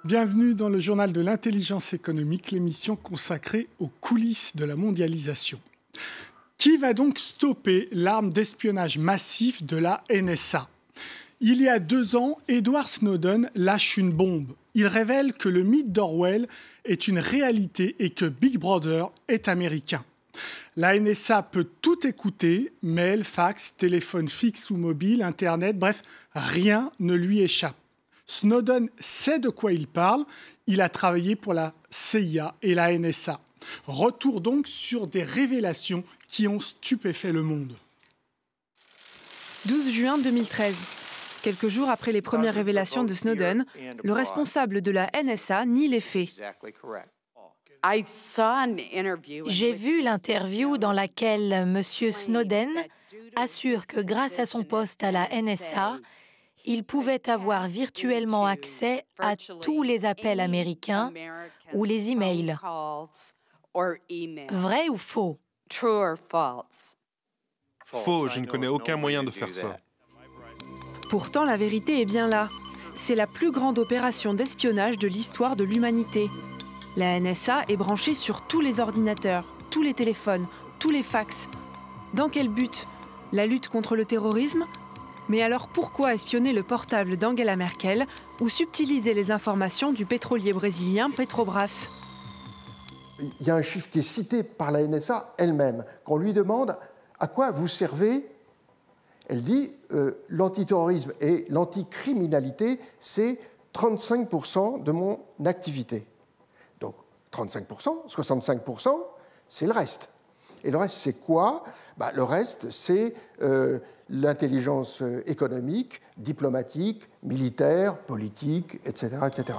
Bienvenue dans le journal de l'intelligence économique, l'émission consacrée aux coulisses de la mondialisation. Qui va donc stopper l'arme d'espionnage massif de la NSA ? Il y a 2 ans, Edward Snowden lâche une bombe. Il révèle que le mythe d'Orwell est une réalité et que Big Brother est américain. La NSA peut tout écouter, mail, fax, téléphone fixe ou mobile, Internet, bref, rien ne lui échappe. Snowden sait de quoi il parle, il a travaillé pour la CIA et la NSA. Retour donc sur des révélations qui ont stupéfait le monde. 12 juin 2013. Quelques jours après les premières révélations de Snowden, le responsable de la NSA nie les faits. J'ai vu l'interview dans laquelle M. Snowden assure que grâce à son poste à la NSA, il pouvait avoir virtuellement accès à tous les appels américains ou les emails. Vrai ou faux? Faux, je ne connais aucun moyen de faire ça. Pourtant, la vérité est bien là. C'est la plus grande opération d'espionnage de l'histoire de l'humanité. La NSA est branchée sur tous les ordinateurs, tous les téléphones, tous les fax. Dans quel but? La lutte contre le terrorisme? Mais alors pourquoi espionner le portable d'Angela Merkel ou subtiliser les informations du pétrolier brésilien Petrobras? Il y a un chiffre qui est cité par la NSA elle-même. Quand on lui demande à quoi vous servez, elle dit l'antiterrorisme et l'anticriminalité, c'est 35% de mon activité. Donc 35%, 65%, c'est le reste. Et le reste, c'est quoi? Le reste, c'est l'intelligence économique, diplomatique, militaire, politique, etc., etc.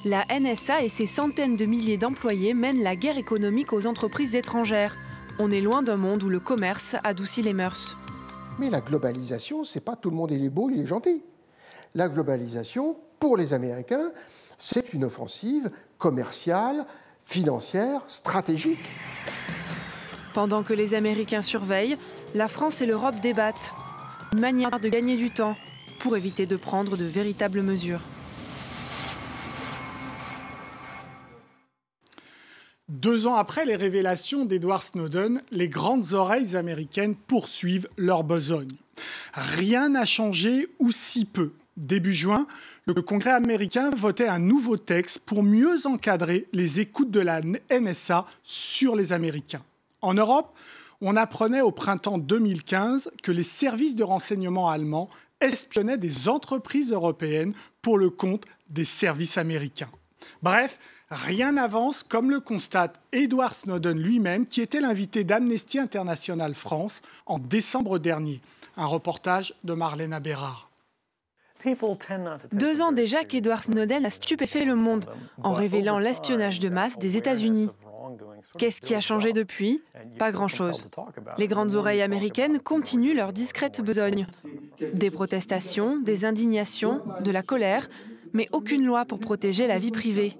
La NSA et ses centaines de milliers d'employés mènent la guerre économique aux entreprises étrangères. On est loin d'un monde où le commerce adoucit les mœurs. Mais la globalisation, c'est pas tout le monde il est beau, il est gentil. La globalisation, pour les Américains, c'est une offensive commerciale, financière, stratégique. Pendant que les Américains surveillent, la France et l'Europe débattent. Une manière de gagner du temps pour éviter de prendre de véritables mesures. 2 ans après les révélations d'Edward Snowden, les grandes oreilles américaines poursuivent leur besogne. Rien n'a changé ou si peu. Début juin, le Congrès américain votait un nouveau texte pour mieux encadrer les écoutes de la NSA sur les Américains. En Europe, on apprenait au printemps 2015 que les services de renseignement allemands espionnaient des entreprises européennes pour le compte des services américains. Bref, rien n'avance comme le constate Edward Snowden lui-même, qui était l'invité d'Amnesty International France en décembre dernier. Un reportage de Marlène Bérard. 2 ans déjà qu'Edward Snowden a stupéfait le monde en révélant l'espionnage de masse des États-Unis. Qu'est-ce qui a changé depuis? Pas grand-chose. Les grandes oreilles américaines continuent leur discrète besogne. Des protestations, des indignations, de la colère, mais aucune loi pour protéger la vie privée.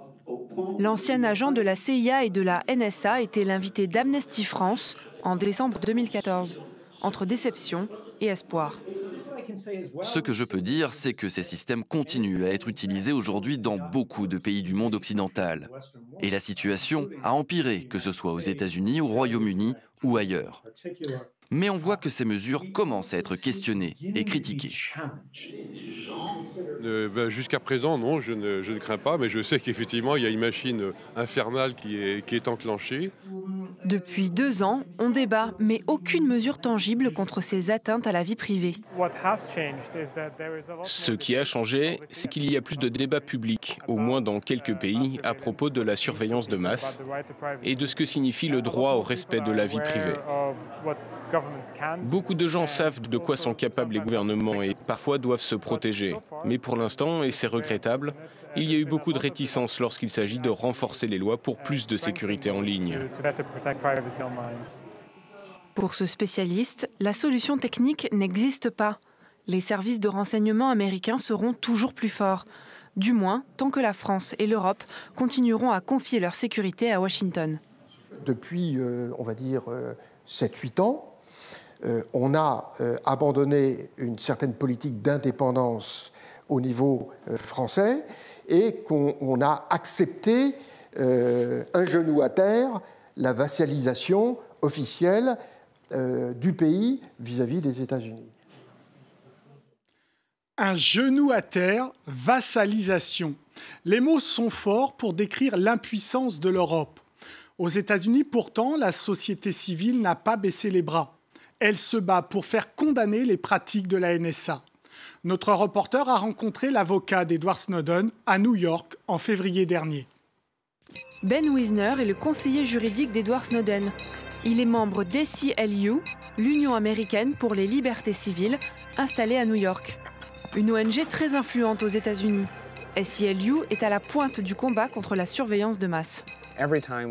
L'ancien agent de la CIA et de la NSA était l'invité d'Amnesty France en décembre 2014, entre déception et espoir. Ce que je peux dire, c'est que ces systèmes continuent à être utilisés aujourd'hui dans beaucoup de pays du monde occidental. Et la situation a empiré, que ce soit aux États-Unis, au Royaume-Uni ou ailleurs. Mais on voit que ces mesures commencent à être questionnées et critiquées. Jusqu'à présent, non, je ne crains pas, mais je sais qu'effectivement, il y a une machine infernale qui est enclenchée. Depuis 2 ans, on débat, mais aucune mesure tangible contre ces atteintes à la vie privée. Ce qui a changé, c'est qu'il y a plus de débats publics, au moins dans quelques pays, à propos de la surveillance de masse et de ce que signifie le droit au respect de la vie privée. Beaucoup de gens savent de quoi sont capables les gouvernements et parfois doivent se protéger. Mais pour l'instant, et c'est regrettable, il y a eu beaucoup de réticences lorsqu'il s'agit de renforcer les lois pour plus de sécurité en ligne. Pour ce spécialiste, la solution technique n'existe pas. Les services de renseignement américains seront toujours plus forts. Du moins, tant que la France et l'Europe continueront à confier leur sécurité à Washington. Depuis, on va dire, 7-8 ans, on a abandonné une certaine politique d'indépendance au niveau français et qu'on a accepté un genou à terre la vassalisation officielle du pays vis-à-vis des États-Unis. Un genou à terre, vassalisation. Les mots sont forts pour décrire l'impuissance de l'Europe. Aux États-Unis, pourtant, la société civile n'a pas baissé les bras. Elle se bat pour faire condamner les pratiques de la NSA. Notre reporter a rencontré l'avocat d'Edward Snowden à New York en février dernier. Ben Wisner est le conseiller juridique d'Edward Snowden. Il est membre d'ACLU, l'Union américaine pour les libertés civiles, installée à New York. Une ONG très influente aux États-Unis. ACLU est à la pointe du combat contre la surveillance de masse.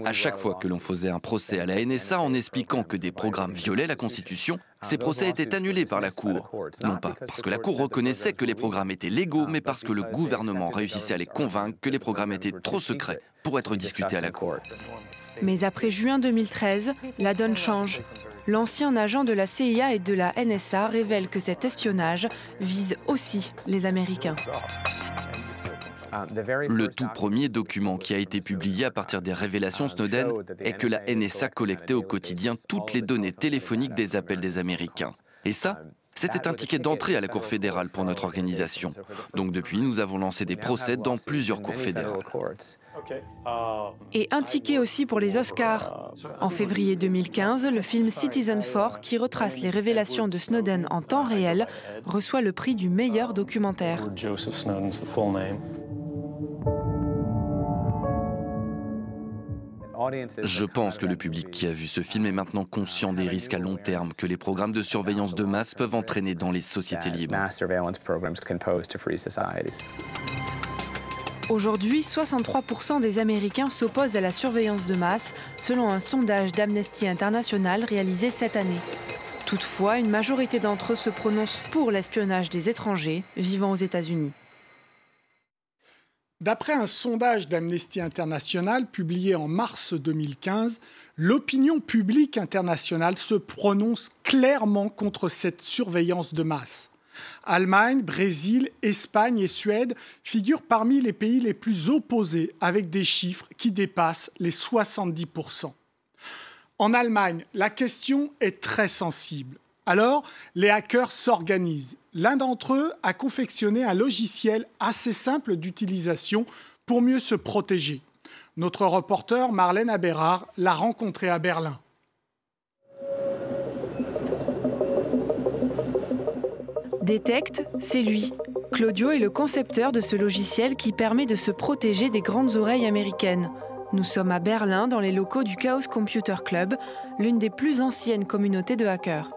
À chaque fois que l'on faisait un procès à la NSA en expliquant que des programmes violaient la Constitution, ces procès étaient annulés par la Cour. Non pas parce que la Cour reconnaissait que les programmes étaient légaux, mais parce que le gouvernement réussissait à les convaincre que les programmes étaient trop secrets pour être discutés à la Cour. Mais après juin 2013, la donne change. L'ancien agent de la CIA et de la NSA révèle que cet espionnage vise aussi les Américains. Le tout premier document qui a été publié à partir des révélations Snowden est que la NSA collectait au quotidien toutes les données téléphoniques des appels des Américains. Et ça, c'était un ticket d'entrée à la Cour fédérale pour notre organisation. Donc depuis, nous avons lancé des procès dans plusieurs cours fédérales. Et un ticket aussi pour les Oscars. En février 2015, le film Citizenfour, qui retrace les révélations de Snowden en temps réel, reçoit le prix du meilleur documentaire. Je pense que le public qui a vu ce film est maintenant conscient des risques à long terme que les programmes de surveillance de masse peuvent entraîner dans les sociétés libres. Aujourd'hui, 63% des Américains s'opposent à la surveillance de masse, selon un sondage d'Amnesty International réalisé cette année. Toutefois, une majorité d'entre eux se prononce pour l'espionnage des étrangers vivant aux États-Unis. D'après un sondage d'Amnesty International publié en mars 2015, l'opinion publique internationale se prononce clairement contre cette surveillance de masse. Allemagne, Brésil, Espagne et Suède figurent parmi les pays les plus opposés, avec des chiffres qui dépassent les 70%. En Allemagne, la question est très sensible. Alors, les hackers s'organisent. L'un d'entre eux a confectionné un logiciel assez simple d'utilisation pour mieux se protéger. Notre reporter Marlène Aberard l'a rencontré à Berlin. Detect, c'est lui. Claudio est le concepteur de ce logiciel qui permet de se protéger des grandes oreilles américaines. Nous sommes à Berlin, dans les locaux du Chaos Computer Club, l'une des plus anciennes communautés de hackers.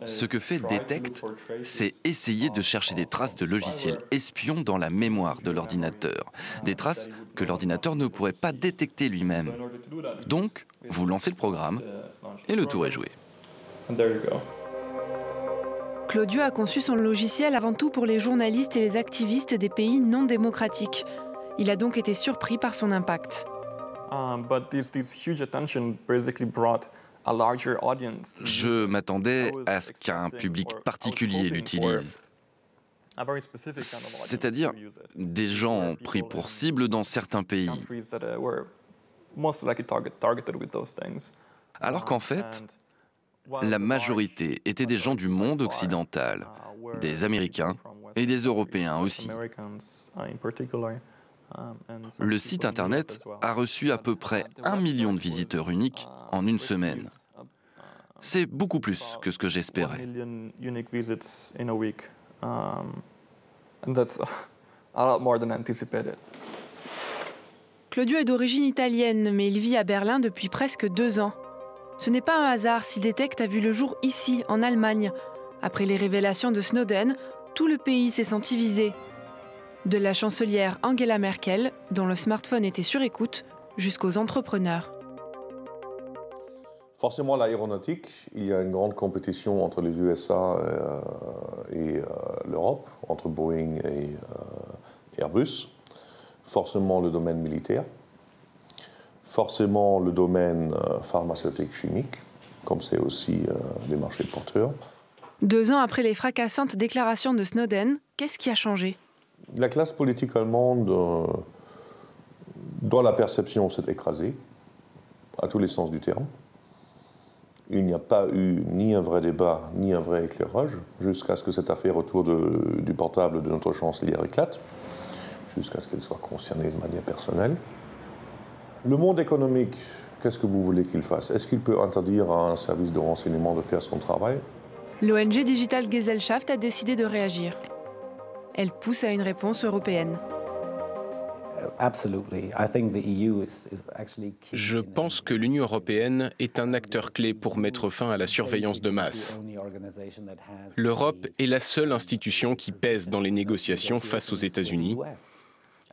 Ce que fait Detect, c'est essayer de chercher des traces de logiciels espions dans la mémoire de l'ordinateur. Des traces que l'ordinateur ne pourrait pas détecter lui-même. Donc, vous lancez le programme et le tour est joué. Claudio a conçu son logiciel avant tout pour les journalistes et les activistes des pays non démocratiques. Il a donc été surpris par son impact. Je m'attendais à ce qu'un public particulier l'utilise. C'est-à-dire des gens pris pour cible dans certains pays. Alors qu'en fait, la majorité étaient des gens du monde occidental, des Américains et des Européens aussi. Le site internet a reçu à peu près 1 million de visiteurs uniques en une semaine. C'est beaucoup plus que ce que j'espérais. Claudio est d'origine italienne, mais il vit à Berlin depuis presque 2 ans. Ce n'est pas un hasard si Detect a vu le jour ici, en Allemagne. Après les révélations de Snowden, tout le pays s'est senti visé. De la chancelière Angela Merkel, dont le smartphone était sur écoute, jusqu'aux entrepreneurs. Forcément, l'aéronautique, il y a une grande compétition entre les USA et l'Europe, entre Boeing et Airbus. Forcément, le domaine militaire. Forcément, le domaine pharmaceutique chimique, comme c'est aussi des marchés porteurs. 2 ans après les fracassantes déclarations de Snowden, qu'est-ce qui a changé? La classe politique allemande, dans la perception, s'est écrasée, à tous les sens du terme. Il n'y a pas eu ni un vrai débat, ni un vrai éclairage, jusqu'à ce que cette affaire autour du portable de notre chancelière éclate, jusqu'à ce qu'elle soit concernée de manière personnelle. Le monde économique, qu'est-ce que vous voulez qu'il fasse? Est-ce qu'il peut interdire à un service de renseignement de faire son travail? L'ONG Digital Gesellschaft a décidé de réagir. Elle pousse à une réponse européenne. Je pense que l'Union européenne est un acteur clé pour mettre fin à la surveillance de masse. L'Europe est la seule institution qui pèse dans les négociations face aux États-Unis.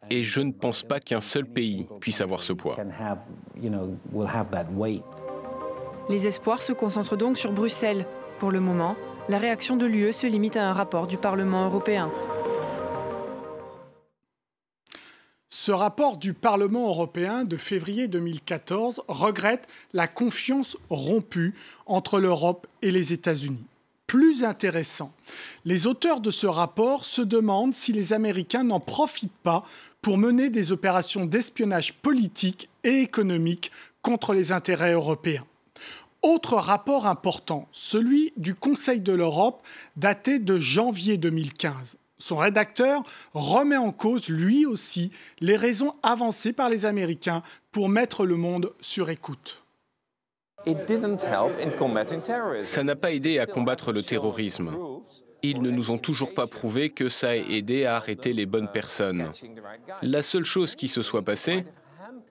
Et je ne pense pas qu'un seul pays puisse avoir ce poids. Les espoirs se concentrent donc sur Bruxelles. Pour le moment, la réaction de l'UE se limite à un rapport du Parlement européen. Ce rapport du Parlement européen de février 2014 regrette la confiance rompue entre l'Europe et les États-Unis. Plus intéressant, les auteurs de ce rapport se demandent si les Américains n'en profitent pas pour mener des opérations d'espionnage politique et économique contre les intérêts européens. Autre rapport important, celui du Conseil de l'Europe, daté de janvier 2015. Son rédacteur remet en cause, lui aussi, les raisons avancées par les Américains pour mettre le monde sur écoute. Ça n'a pas aidé à combattre le terrorisme. Ils ne nous ont toujours pas prouvé que ça a aidé à arrêter les bonnes personnes. La seule chose qui se soit passée,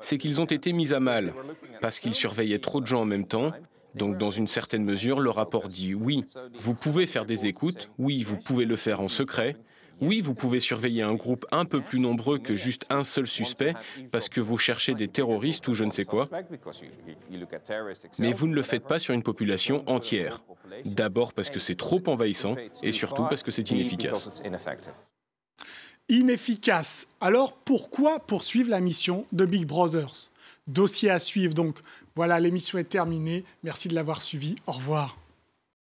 c'est qu'ils ont été mis à mal, parce qu'ils surveillaient trop de gens en même temps. Donc, dans une certaine mesure, le rapport dit oui, vous pouvez faire des écoutes, oui, vous pouvez le faire en secret, oui, vous pouvez surveiller un groupe un peu plus nombreux que juste un seul suspect parce que vous cherchez des terroristes ou je ne sais quoi. Mais vous ne le faites pas sur une population entière. D'abord parce que c'est trop envahissant et surtout parce que c'est inefficace. Inefficace. Alors pourquoi poursuivre la mission de Big Brothers? Dossier à suivre donc. Voilà, l'émission est terminée. Merci de l'avoir suivi. Au revoir.